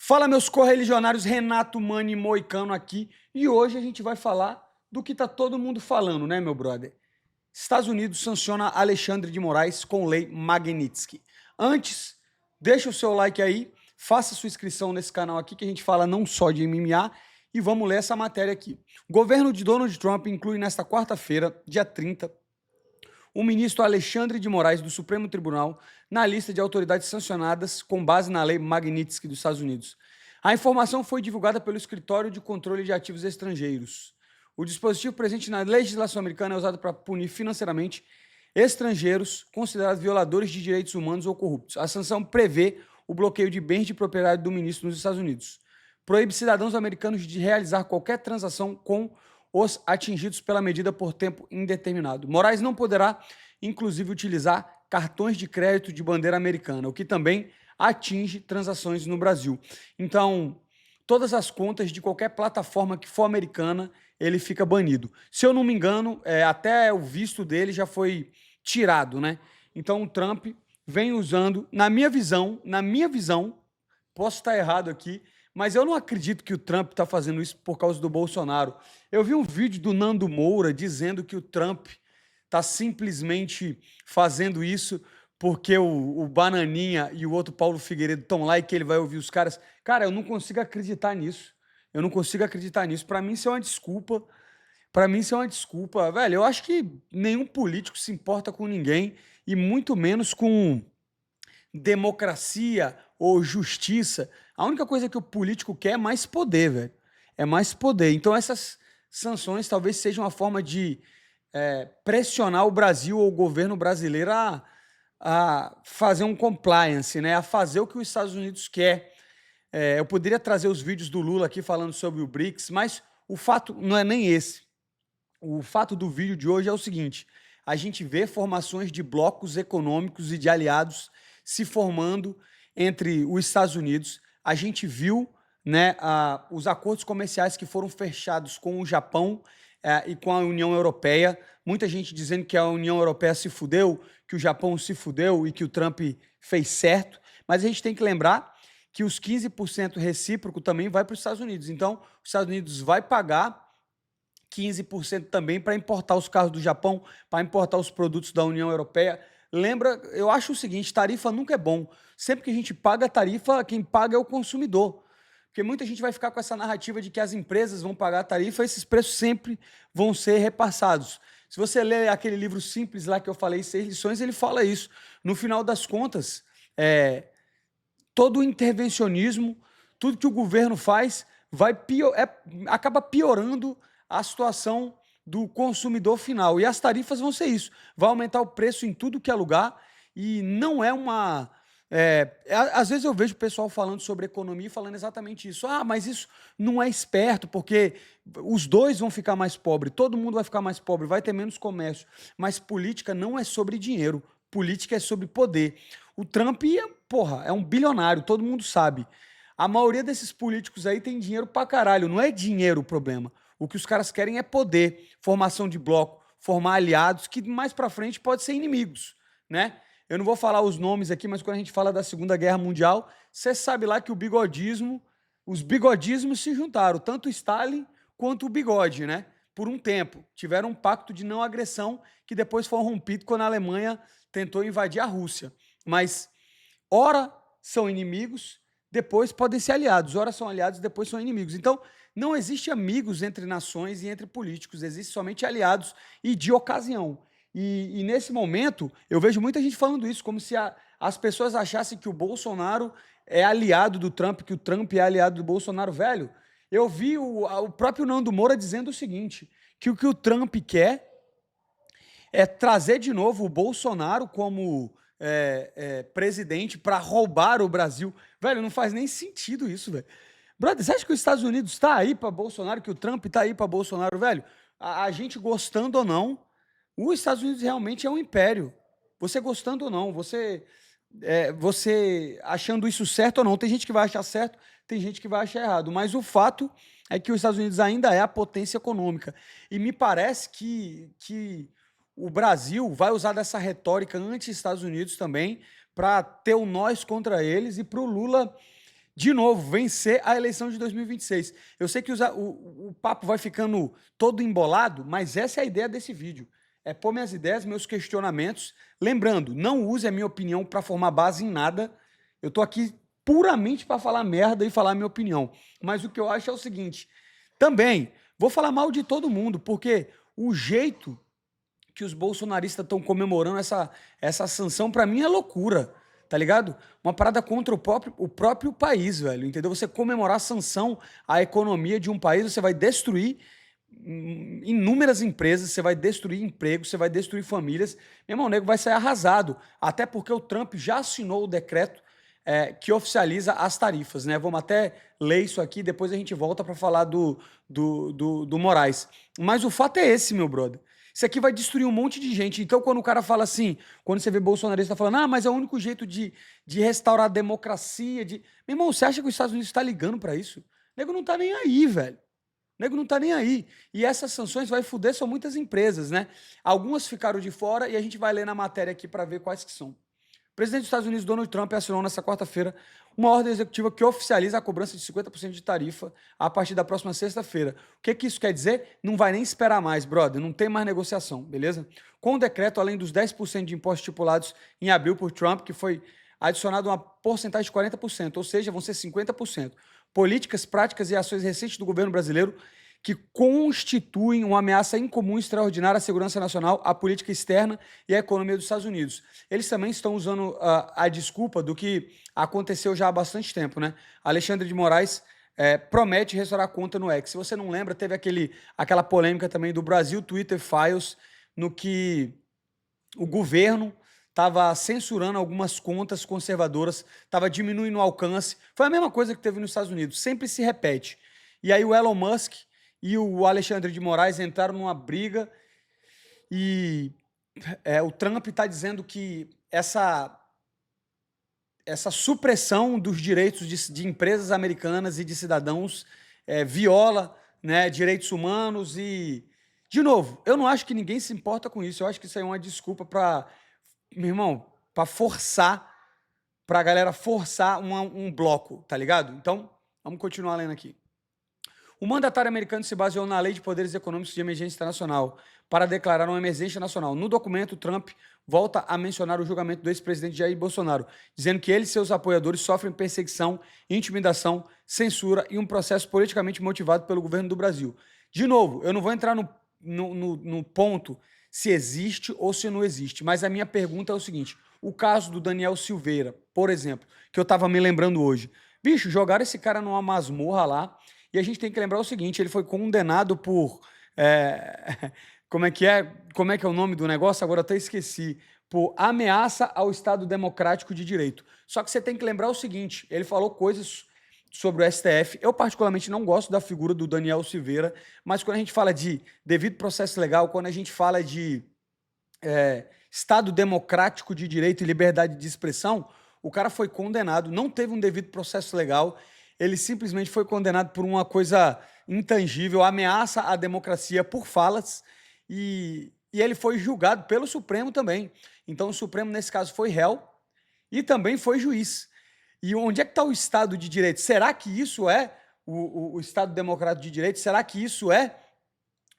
Fala, meus correligionários, Renato Mani Moicano aqui, e hoje a gente vai falar do que tá todo mundo falando, né, meu brother? Estados Unidos sanciona Alexandre de Moraes com lei Magnitsky. Antes, deixa o seu like aí, faça sua inscrição nesse canal aqui que a gente fala não só de MMA e vamos ler essa matéria aqui. O governo de Donald Trump inclui nesta quarta-feira, dia 30, o ministro Alexandre de Moraes do Supremo Tribunal na lista de autoridades sancionadas com base na lei Magnitsky dos Estados Unidos. A informação foi divulgada pelo Escritório de Controle de Ativos Estrangeiros. O dispositivo presente na legislação americana é usado para punir financeiramente estrangeiros considerados violadores de direitos humanos ou corruptos. A sanção prevê o bloqueio de bens de propriedade do ministro nos Estados Unidos. Proíbe cidadãos americanos de realizar qualquer transação com os atingidos pela medida por tempo indeterminado. Moraes não poderá, inclusive, utilizar cartões de crédito de bandeira americana, o que também atinge transações no Brasil. Então, todas as contas de qualquer plataforma que for americana, ele fica banido. Se eu não me engano, até o visto dele já foi tirado, né? Então, o Trump vem usando, na minha visão, posso estar errado aqui, mas eu não acredito que o Trump está fazendo isso por causa do Bolsonaro. Eu vi um vídeo do Nando Moura dizendo que o Trump está simplesmente fazendo isso porque o Bananinha e o outro Paulo Figueiredo estão lá e que ele vai ouvir os caras. Cara, eu não consigo acreditar nisso. Eu não consigo acreditar nisso. Para mim, isso é uma desculpa. Para mim, isso é uma desculpa. Velho, eu acho que nenhum político se importa com ninguém e muito menos com democracia ou justiça. A única coisa que o político quer é mais poder, velho. É mais poder. Então, essas sanções talvez sejam uma forma de pressionar o Brasil ou o governo brasileiro a fazer um compliance, né? A fazer o que os Estados Unidos quer. Eu poderia trazer os vídeos do Lula aqui falando sobre o BRICS, mas o fato não é nem esse. O fato do vídeo de hoje é o seguinte: a gente vê formações de blocos econômicos e de aliados se formando entre os Estados Unidos. A gente viu, né, os acordos comerciais que foram fechados com o Japão e com a União Europeia. Muita gente dizendo que a União Europeia se fudeu, que o Japão se fudeu e que o Trump fez certo. Mas a gente tem que lembrar que os 15% recíproco também vai para os Estados Unidos. Então, os Estados Unidos vai pagar 15% também para importar os carros do Japão, para importar os produtos da União Europeia. Lembra, eu acho o seguinte: tarifa nunca é bom. Sempre que a gente paga a tarifa, quem paga é o consumidor. Porque muita gente vai ficar com essa narrativa de que as empresas vão pagar a tarifa, esses preços sempre vão ser repassados. Se você ler aquele livro simples lá que eu falei, 6 lições, ele fala isso. No final das contas, todo o intervencionismo, tudo que o governo faz, acaba piorando a situação do consumidor final. E as tarifas vão ser isso. Vai aumentar o preço em tudo que é lugar e não é uma... às vezes eu vejo o pessoal falando sobre economia e falando exatamente isso. Ah, mas isso não é esperto, porque os dois vão ficar mais pobres, todo mundo vai ficar mais pobre, vai ter menos comércio. Mas política não é sobre dinheiro, política é sobre poder. O Trump, porra, é um bilionário, todo mundo sabe. A maioria desses políticos aí tem dinheiro pra caralho, não é dinheiro o problema. O que os caras querem é poder, formação de bloco, formar aliados que mais pra frente podem ser inimigos, né? Eu não vou falar os nomes aqui, mas quando a gente fala da Segunda Guerra Mundial, você sabe lá que os bigodismos se juntaram, tanto o Stalin quanto o Bigode, né? Por um tempo. Tiveram um pacto de não agressão que depois foi rompido quando a Alemanha tentou invadir a Rússia. Mas, ora são inimigos, depois podem ser aliados. Ora são aliados, depois são inimigos. Então, não existe amigos entre nações e entre políticos. Existe somente aliados e de ocasião. E nesse momento, eu vejo muita gente falando isso, como se as pessoas achassem que o Bolsonaro é aliado do Trump, que o Trump é aliado do Bolsonaro. Velho, eu vi o próprio Nando Moura dizendo o seguinte, que o que o Trump quer é trazer de novo o Bolsonaro como presidente para roubar o Brasil. Velho, não faz nem sentido isso, velho. Brother, você acha que os Estados Unidos está aí para Bolsonaro, que o Trump está aí para Bolsonaro, velho? A gente gostando ou não, os Estados Unidos realmente é um império. Você gostando ou não, você achando isso certo ou não. Tem gente que vai achar certo, tem gente que vai achar errado. Mas o fato é que os Estados Unidos ainda é a potência econômica. E me parece que o Brasil vai usar dessa retórica anti-Estados Unidos também para ter o nós contra eles e para o Lula de novo, vencer a eleição de 2026. Eu sei que o papo vai ficando todo embolado, mas essa é a ideia desse vídeo. É pôr minhas ideias, meus questionamentos. Lembrando, não use a minha opinião para formar base em nada. Eu tô aqui puramente para falar merda e falar a minha opinião. Mas o que eu acho é o seguinte, também vou falar mal de todo mundo, porque o jeito que os bolsonaristas estão comemorando essa sanção, para mim é loucura, tá ligado? Uma parada contra o próprio país, velho, entendeu? Você comemorar a sanção à economia de um país, você vai destruir inúmeras empresas, você vai destruir empregos, você vai destruir famílias. Meu irmão, o nego vai sair arrasado, até porque o Trump já assinou o decreto que oficializa as tarifas, né? Vamos até ler isso aqui, depois a gente volta para falar do Moraes. Mas o fato é esse, meu brother. Isso aqui vai destruir um monte de gente. Então, quando o cara fala assim, quando você vê bolsonarista falando, mas é o único jeito de restaurar a democracia. Meu irmão, você acha que os Estados Unidos está ligando para isso? O nego não tá nem aí, velho. O nego não tá nem aí. E essas sanções vai foder são muitas empresas, né? Algumas ficaram de fora e a gente vai ler na matéria aqui para ver quais que são. O presidente dos Estados Unidos, Donald Trump, assinou nesta quarta-feira uma ordem executiva que oficializa a cobrança de 50% de tarifa a partir da próxima sexta-feira. O que isso quer dizer? Não vai nem esperar mais, brother. Não tem mais negociação, beleza? Com o decreto, além dos 10% de impostos estipulados em abril por Trump, que foi adicionado uma porcentagem de 40%, ou seja, vão ser 50%. Políticas, práticas e ações recentes do governo brasileiro que constituem uma ameaça incomum e extraordinária à segurança nacional, à política externa e à economia dos Estados Unidos. Eles também estão usando a desculpa do que aconteceu já há bastante tempo, né? Alexandre de Moraes promete restaurar a conta no X. Se você não lembra, teve aquela polêmica também do Brasil Twitter Files, no que o governo estava censurando algumas contas conservadoras, estava diminuindo o alcance. Foi a mesma coisa que teve nos Estados Unidos, sempre se repete. E aí o Elon Musk e o Alexandre de Moraes entraram numa briga e o Trump está dizendo que essa supressão dos direitos de empresas americanas e de cidadãos viola, né, direitos humanos e, de novo, eu não acho que ninguém se importa com isso. Eu acho que isso aí é uma desculpa para, meu irmão, para forçar, para a galera forçar um bloco, tá ligado? Então, vamos continuar lendo aqui. O mandatário americano se baseou na Lei de Poderes Econômicos de Emergência Internacional para declarar uma emergência nacional. No documento, Trump volta a mencionar o julgamento do ex-presidente Jair Bolsonaro, dizendo que ele e seus apoiadores sofrem perseguição, intimidação, censura e um processo politicamente motivado pelo governo do Brasil. De novo, eu não vou entrar no ponto se existe ou se não existe, mas a minha pergunta é o seguinte: o caso do Daniel Silveira, por exemplo, que eu estava me lembrando hoje. Bicho, jogaram esse cara numa masmorra lá. E a gente tem que lembrar o seguinte, ele foi condenado por... como é que é o nome do negócio? Agora eu até esqueci. Por ameaça ao Estado Democrático de Direito. Só que você tem que lembrar o seguinte, ele falou coisas sobre o STF. Eu particularmente não gosto da figura do Daniel Silveira, mas quando a gente fala de devido processo legal, quando a gente fala de Estado Democrático de Direito e liberdade de expressão, o cara foi condenado, não teve um devido processo legal, ele simplesmente foi condenado por uma coisa intangível, ameaça à democracia por falas, e ele foi julgado pelo Supremo também. Então o Supremo, nesse caso, foi réu e também foi juiz. E onde é que está o Estado de Direito? Será que isso é o Estado Democrático de Direito? Será que isso é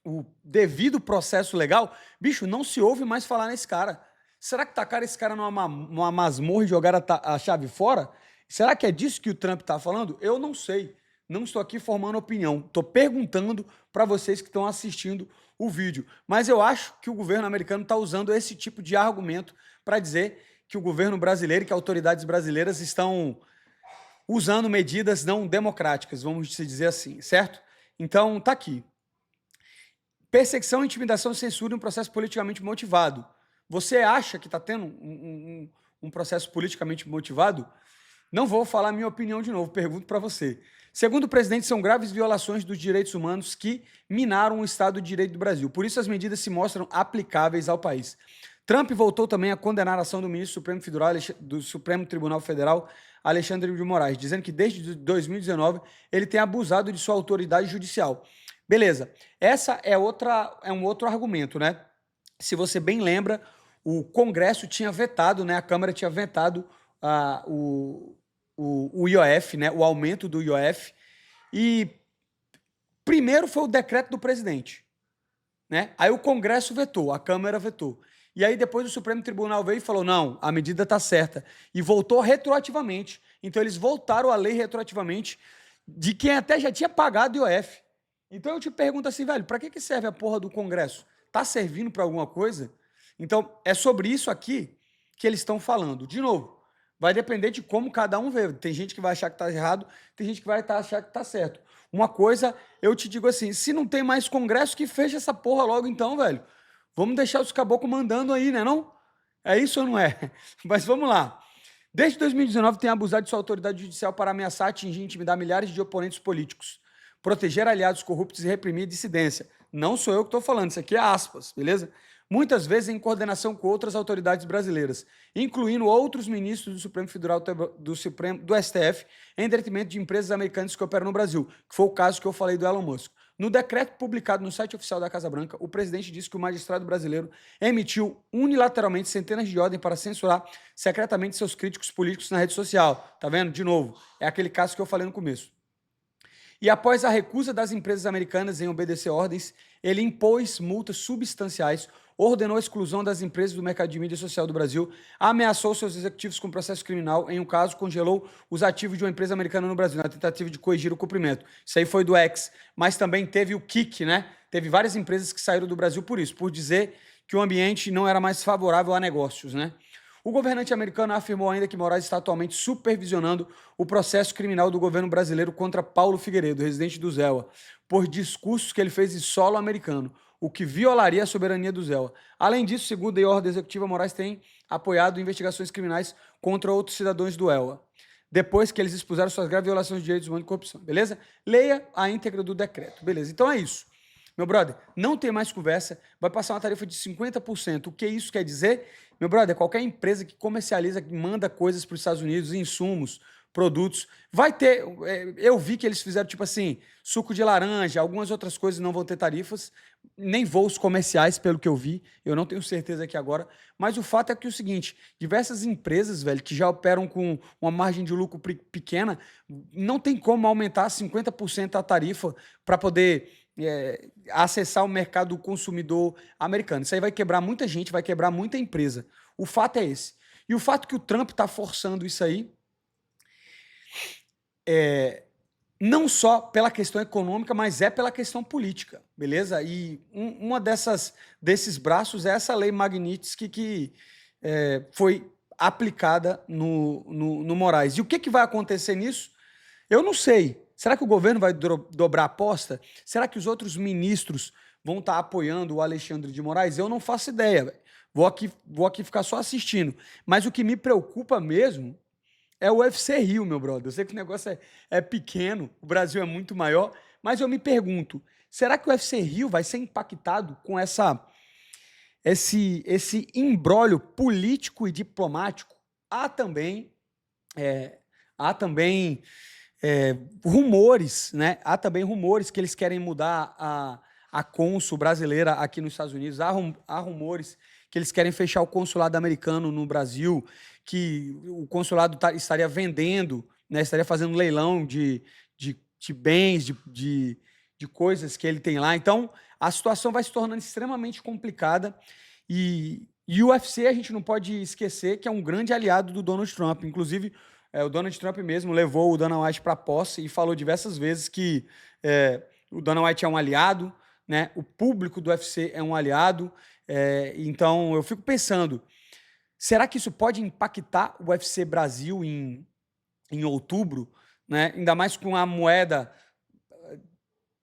o devido processo legal? Bicho, não se ouve mais falar nesse cara. Será que tacaram esse cara numa masmorra e jogaram a chave fora? Será que é disso que o Trump está falando? Eu não sei. Não estou aqui formando opinião. Estou perguntando para vocês que estão assistindo o vídeo. Mas eu acho que o governo americano está usando esse tipo de argumento para dizer que o governo brasileiro e que autoridades brasileiras estão usando medidas não democráticas, vamos dizer assim, certo? Então, tá aqui. Perseguição, intimidação e censura em um processo politicamente motivado. Você acha que está tendo um processo politicamente motivado? Não vou falar minha opinião de novo, pergunto para você. Segundo o presidente, são graves violações dos direitos humanos que minaram o Estado de Direito do Brasil. Por isso, as medidas se mostram aplicáveis ao país. Trump voltou também a condenar a ação do ministro do Supremo Tribunal Federal, Alexandre de Moraes, dizendo que desde 2019 ele tem abusado de sua autoridade judicial. Beleza, essa é um outro argumento, né? Se você bem lembra, o Congresso tinha vetado, né? A Câmara tinha vetado o o IOF, né, o aumento do IOF, e primeiro foi o decreto do presidente, né? Aí o Congresso vetou, a Câmara vetou. E aí depois o Supremo Tribunal veio e falou, não, a medida está certa. E voltou retroativamente. Então eles voltaram a lei retroativamente de quem até já tinha pagado IOF. Então eu te pergunto assim, velho, para que serve a porra do Congresso? Tá servindo para alguma coisa? Então é sobre isso aqui que eles estão falando. De novo, vai depender de como cada um vê. Tem gente que vai achar que tá errado, tem gente que vai achar que tá certo. Uma coisa, eu te digo assim, se não tem mais Congresso, que feche essa porra logo então, velho. Vamos deixar os caboclos mandando aí, né não? É isso ou não é? Mas vamos lá. Desde 2019 tem abusado de sua autoridade judicial para ameaçar, atingir e intimidar milhares de oponentes políticos, proteger aliados corruptos e reprimir dissidência. Não sou eu que estou falando, isso aqui é aspas, beleza? Muitas vezes em coordenação com outras autoridades brasileiras, incluindo outros ministros do Supremo Federal do STF, em detrimento de empresas americanas que operam no Brasil, que foi o caso que eu falei do Elon Musk. No decreto publicado no site oficial da Casa Branca, o presidente disse que o magistrado brasileiro emitiu unilateralmente centenas de ordens para censurar secretamente seus críticos políticos na rede social. Tá vendo? De novo, é aquele caso que eu falei no começo. E após a recusa das empresas americanas em obedecer ordens, ele impôs multas substanciais, ordenou a exclusão das empresas do mercado de mídia social do Brasil, ameaçou seus executivos com processo criminal, em um caso, congelou os ativos de uma empresa americana no Brasil, na tentativa de coigir o cumprimento. Isso aí foi do X, mas também teve o Kik, né? Teve várias empresas que saíram do Brasil por isso, por dizer que o ambiente não era mais favorável a negócios, né? O governante americano afirmou ainda que Moraes está atualmente supervisionando o processo criminal do governo brasileiro contra Paulo Figueiredo, residente do Zéua, por discursos que ele fez em solo americano, o que violaria a soberania do Zéua. Além disso, segundo a ordem executiva, Moraes tem apoiado investigações criminais contra outros cidadãos do EUA, depois que eles expuseram suas graves violações de direitos humanos e corrupção, beleza? Leia a íntegra do decreto, beleza? Então é isso. Meu brother, não tem mais conversa, vai passar uma tarifa de 50%. O que isso quer dizer? Meu brother, qualquer empresa que comercializa, que manda coisas para os Estados Unidos, insumos, produtos, vai ter... eu vi que eles fizeram, tipo assim, suco de laranja, algumas outras coisas não vão ter tarifas, nem voos comerciais, pelo que eu vi, eu não tenho certeza aqui agora, mas o fato é que é o seguinte, diversas empresas, velho, que já operam com uma margem de lucro pequena, não tem como aumentar 50% a tarifa para poder... acessar o mercado consumidor americano. Isso aí vai quebrar muita gente, vai quebrar muita empresa. O fato é esse. E o fato que o Trump está forçando isso aí, não só pela questão econômica, mas é pela questão política, beleza? E uma desses braços é essa lei Magnitsky que foi aplicada no Moraes. E o que vai acontecer nisso? Eu não sei. Será que o governo vai dobrar a aposta? Será que os outros ministros vão estar apoiando o Alexandre de Moraes? Eu não faço ideia, véio. Vou aqui ficar só assistindo. Mas o que me preocupa mesmo é o UFC Rio, meu brother. Eu sei que o negócio é pequeno, o Brasil é muito maior, mas eu me pergunto, será que o UFC Rio vai ser impactado com esse imbróglio político e diplomático? Há também rumores, né? Há também rumores que eles querem mudar a cônsul brasileira aqui nos Estados Unidos. Há rumores que eles querem fechar o consulado americano no Brasil, que o consulado estaria vendendo, né? Estaria fazendo leilão de bens, de coisas que ele tem lá. Então, a situação vai se tornando extremamente complicada e o UFC a gente não pode esquecer que é um grande aliado do Donald Trump. Inclusive, o Donald Trump mesmo levou o Dana White para a posse e falou diversas vezes que o Dana White é um aliado, né? O público do UFC é um aliado. Então, eu fico pensando, será que isso pode impactar o UFC Brasil em outubro? Né? Ainda mais com a moeda...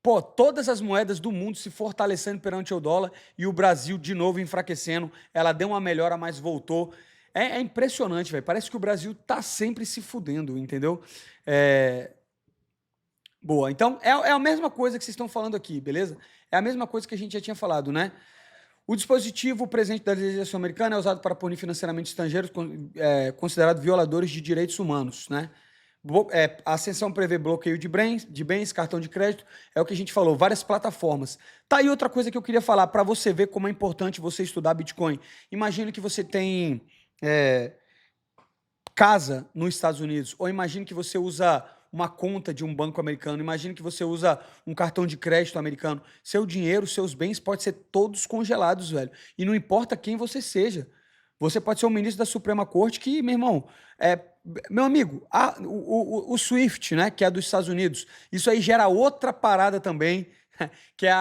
Pô, todas as moedas do mundo se fortalecendo perante o dólar e o Brasil de novo enfraquecendo. Ela deu uma melhora, mas voltou. É impressionante, velho. Parece que o Brasil tá sempre se fudendo, entendeu? Boa, então é a mesma coisa que vocês estão falando aqui, beleza? É a mesma coisa que a gente já tinha falado, né? O dispositivo presente da legislação americana é usado para punir financeiramente estrangeiros considerados violadores de direitos humanos, né? A seção prevê bloqueio de bens, cartão de crédito, é o que a gente falou, várias plataformas. Tá aí outra coisa que eu queria falar, para você ver como é importante você estudar Bitcoin. Imagina que você tem casa nos Estados Unidos, ou imagine que você usa uma conta de um banco americano, imagine que você usa um cartão de crédito americano, seu dinheiro, seus bens podem ser todos congelados, velho. E não importa quem você seja. Você pode ser um ministro da Suprema Corte que, meu irmão, meu amigo, o SWIFT, né, que é dos Estados Unidos, isso aí gera outra parada também, que é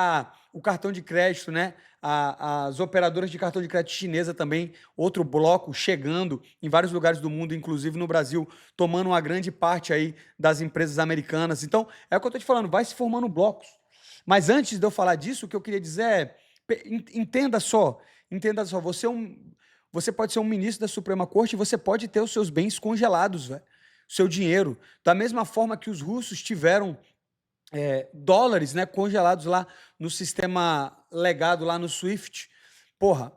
o cartão de crédito, né? As operadoras de cartão de crédito chinesa também, outro bloco chegando em vários lugares do mundo, inclusive no Brasil, tomando uma grande parte aí das empresas americanas. Então, é o que eu estou te falando, vai se formando blocos. Mas antes de eu falar disso, o que eu queria dizer é, entenda só, você pode ser um ministro da Suprema Corte e você pode ter os seus bens congelados, velho, seu dinheiro. Da mesma forma que os russos tiveram dólares, né, congelados lá no sistema legado lá no SWIFT. Porra,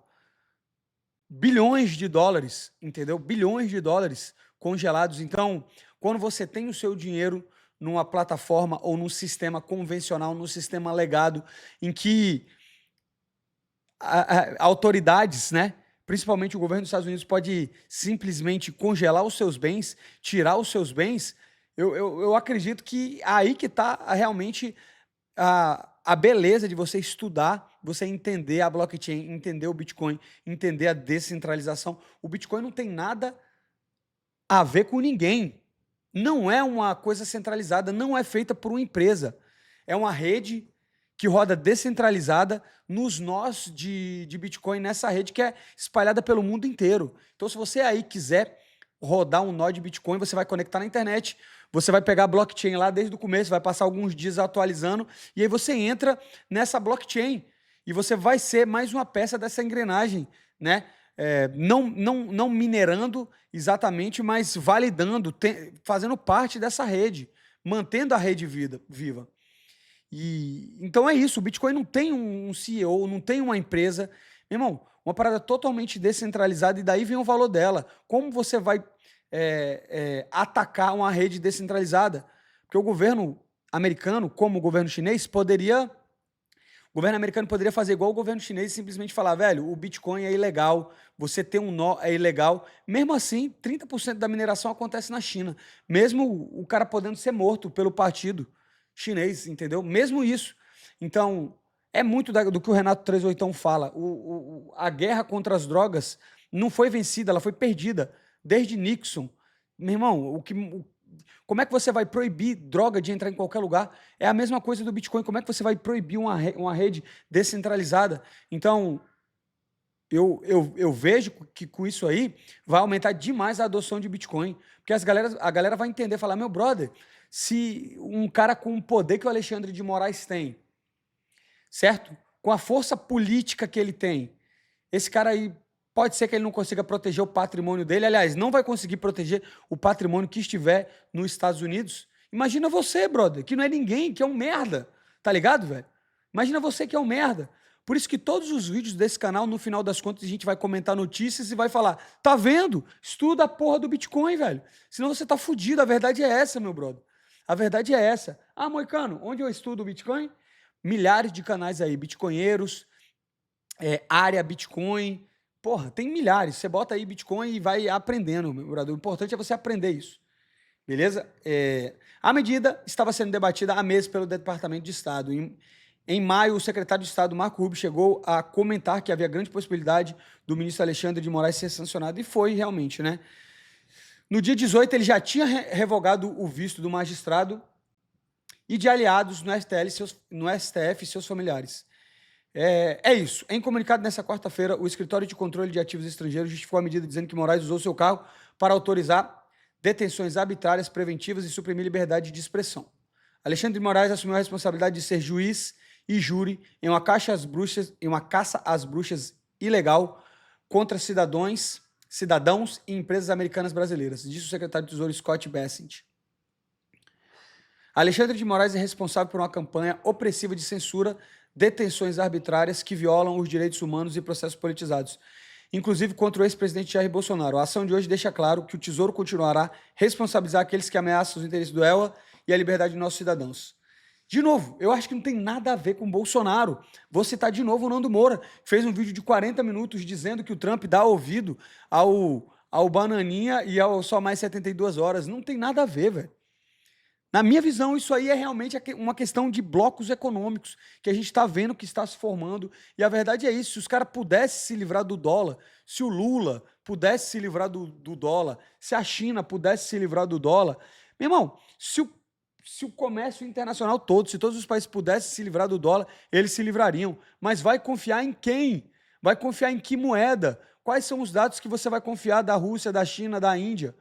bilhões de dólares, entendeu? Bilhões de dólares congelados. Então, quando você tem o seu dinheiro numa plataforma ou num sistema convencional, num sistema legado, em que autoridades, né, principalmente o governo dos Estados Unidos, pode simplesmente congelar os seus bens, tirar os seus bens, eu acredito que aí que está realmente a beleza de você estudar, você entender a blockchain, entender o Bitcoin, entender a descentralização. O Bitcoin não tem nada a ver com ninguém. Não é uma coisa centralizada, não é feita por uma empresa. É uma rede que roda descentralizada nos nós de Bitcoin, nessa rede que é espalhada pelo mundo inteiro. Então, se você aí quiser rodar um nó de Bitcoin, você vai conectar na internet, você vai pegar a blockchain lá desde o começo, vai passar alguns dias atualizando, e aí você entra nessa blockchain e você vai ser mais uma peça dessa engrenagem, né? Não minerando exatamente, mas validando, fazendo parte dessa rede, mantendo a rede viva. E então é isso, o Bitcoin não tem um CEO, não tem uma empresa. Meu irmão, uma parada totalmente descentralizada, e daí vem o valor dela. Como você vai atacar uma rede descentralizada? Porque o governo americano, como o governo chinês, o governo americano poderia fazer igual o governo chinês e simplesmente falar, velho, o Bitcoin é ilegal, você ter um nó é ilegal. Mesmo assim, 30% da mineração acontece na China. Mesmo o cara podendo ser morto pelo partido chinês, entendeu? Mesmo isso. Então, é muito do que o Renato 38 fala. A guerra contra as drogas não foi vencida, ela foi perdida. Desde Nixon. Meu irmão, como é que você vai proibir droga de entrar em qualquer lugar? É a mesma coisa do Bitcoin. Como é que você vai proibir uma rede descentralizada? Então, eu vejo que com isso aí vai aumentar demais a adoção de Bitcoin. Porque a galera vai entender, falar, meu brother, se um cara com o poder que o Alexandre de Moraes tem, certo? Com a força política que ele tem, esse cara aí pode ser que ele não consiga proteger o patrimônio dele. Aliás, não vai conseguir proteger o patrimônio que estiver nos Estados Unidos. Imagina você, brother, que não é ninguém, que é um merda. Tá ligado, velho? Imagina você que é um merda. Por isso que todos os vídeos desse canal, no final das contas, a gente vai comentar notícias e vai falar, tá vendo? Estuda a porra do Bitcoin, velho. Senão você tá fudido. A verdade é essa, meu brother. A verdade é essa. Ah, Moicano, onde eu estudo o Bitcoin? Milhares de canais aí, bitcoinheiros, área Bitcoin. Porra, tem milhares. Você bota aí Bitcoin e vai aprendendo, meu brother. O importante é você aprender isso. Beleza? A medida estava sendo debatida há meses pelo Departamento de Estado. Em maio, o secretário de Estado, Marco Rubio, chegou a comentar que havia grande possibilidade do ministro Alexandre de Moraes ser sancionado, e foi realmente, né? No dia 18, ele já tinha revogado o visto do magistrado e de aliados no STF e seus familiares. É isso. Em comunicado nessa quarta-feira, o Escritório de Controle de Ativos Estrangeiros justificou a medida dizendo que Moraes usou seu cargo para autorizar detenções arbitrárias, preventivas e suprimir liberdade de expressão. Alexandre de Moraes assumiu a responsabilidade de ser juiz e júri em uma caça às bruxas ilegal contra cidadãos e empresas americanas brasileiras, disse o secretário de Tesouro Scott Bessent. Alexandre de Moraes é responsável por uma campanha opressiva de censura, detenções arbitrárias que violam os direitos humanos e processos politizados, inclusive contra o ex-presidente Jair Bolsonaro. A ação de hoje deixa claro que o Tesouro continuará a responsabilizar aqueles que ameaçam os interesses do ELA e a liberdade de nossos cidadãos. De novo, eu acho que não tem nada a ver com Bolsonaro. Vou citar de novo o Nando Moura, que fez um vídeo de 40 minutos dizendo que o Trump dá ouvido ao Bananinha e ao Só Mais 72 Horas. Não tem nada a ver, velho. Na minha visão, isso aí é realmente uma questão de blocos econômicos que a gente está vendo que está se formando. E a verdade é isso: se os caras pudessem se livrar do dólar, se o Lula pudesse se livrar do dólar, se a China pudesse se livrar do dólar, meu irmão, se o comércio internacional todo, se todos os países pudessem se livrar do dólar, eles se livrariam. Mas vai confiar em quem? Vai confiar em que moeda? Quais são os dados que você vai confiar da Rússia, da China, da Índia?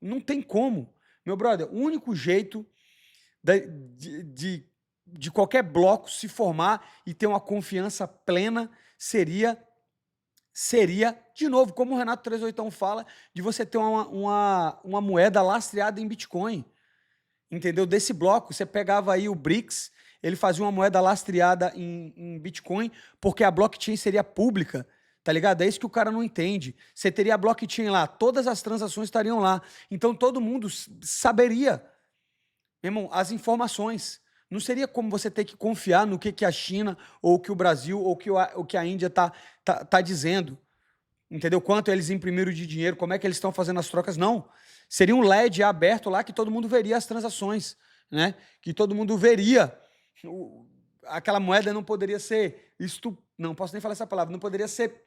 Não tem como. Meu brother, o único jeito de qualquer bloco se formar e ter uma confiança plena seria, de novo, como o Renato 38 fala, de você ter uma moeda lastreada em Bitcoin. Entendeu? Desse bloco, você pegava aí o BRICS, ele fazia uma moeda lastreada em Bitcoin, porque a blockchain seria pública, tá ligado? É isso que o cara não entende. Você teria a blockchain lá, todas as transações estariam lá. Então todo mundo saberia, meu irmão, as informações. Não seria como você ter que confiar no que a China, ou que o Brasil, ou que a Índia tá dizendo. Entendeu? Quanto eles imprimiram de dinheiro, como é que eles estão fazendo as trocas. Não. Seria um LED aberto lá que todo mundo veria as transações, né? Que todo mundo veria. Aquela moeda não poderia ser... Não posso nem falar essa palavra. Não poderia ser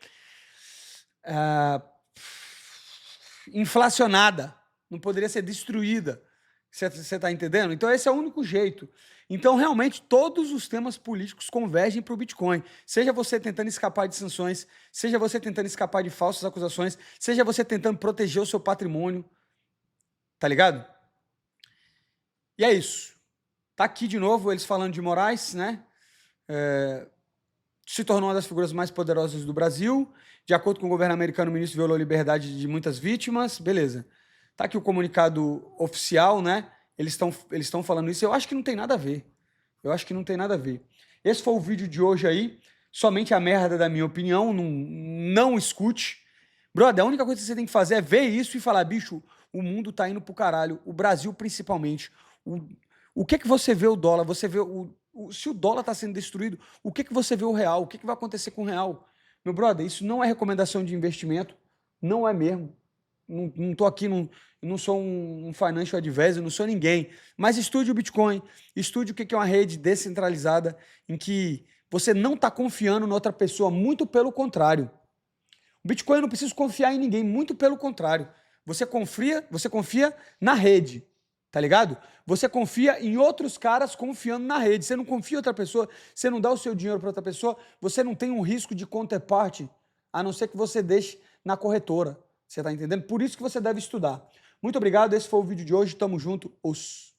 inflacionada. Não poderia ser destruída. Você está entendendo? Então, esse é o único jeito. Então, realmente, todos os temas políticos convergem para o Bitcoin. Seja você tentando escapar de sanções, seja você tentando escapar de falsas acusações, seja você tentando proteger o seu patrimônio. Tá ligado? E é isso. Tá aqui de novo eles falando de Moraes, né? Se tornou uma das figuras mais poderosas do Brasil. De acordo com o governo americano, o ministro violou a liberdade de muitas vítimas. Beleza. Tá aqui o comunicado oficial, né? Eles estão falando isso. Eu acho que não tem nada a ver. Eu acho que não tem nada a ver. Esse foi o vídeo de hoje aí. Somente a merda da minha opinião. Não escute. Brother, a única coisa que você tem que fazer é ver isso e falar, bicho, o mundo tá indo pro caralho. O Brasil, principalmente. O que você vê o dólar? Você vê se o dólar tá sendo destruído, o que você vê o real? O que vai acontecer com o real? Meu brother, isso não é recomendação de investimento. Não é mesmo. Não tô aqui, não sou um financial advisor, não sou ninguém. Mas estude o Bitcoin, estude o que é uma rede descentralizada em que você não está confiando em outra pessoa, muito pelo contrário. O Bitcoin eu não preciso confiar em ninguém, muito pelo contrário. Você confia na rede, tá ligado? Você confia em outros caras confiando na rede. Você não confia em outra pessoa, você não dá o seu dinheiro para outra pessoa, você não tem um risco de counterparty, a não ser que você deixe na corretora. Você tá entendendo? Por isso que você deve estudar. Muito obrigado, esse foi o vídeo de hoje, tamo junto, os